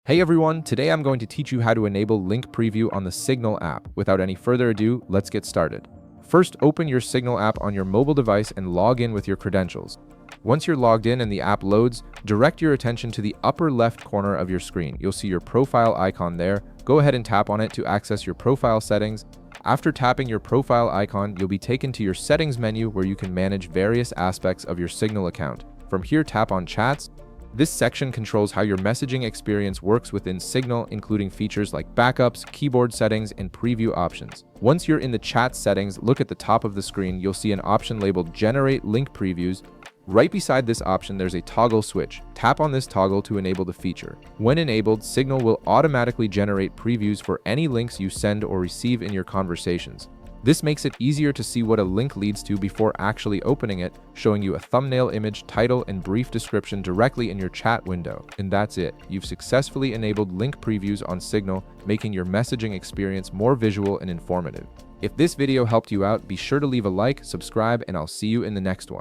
Hey everyone, today I'm going to teach you how to enable link preview on the Signal app. Without any further ado, let's get started. First, open your Signal app on your mobile device and log in with your credentials. Once you're logged in and the app loads, direct your attention to the upper left corner of your screen. You'll see your profile icon there. Go ahead and tap on it to access your profile settings. After tapping your profile icon, you'll be taken to your settings menu where you can manage various aspects of your Signal account. From here, tap on Chats. This section controls how your messaging experience works within Signal, including features like backups, keyboard settings, and preview options. Once you're in the chat settings, look at the top of the screen. You'll see an option labeled Generate Link Previews. Right beside this option, there's a toggle switch. Tap on this toggle to enable the feature. When enabled, Signal will automatically generate previews for any links you send or receive in your conversations. This makes it easier to see what a link leads to before actually opening it, showing you a thumbnail image, title, and brief description directly in your chat window. And that's it. You've successfully enabled link previews on Signal, making your messaging experience more visual and informative. If this video helped you out, be sure to leave a like, subscribe, and I'll see you in the next one.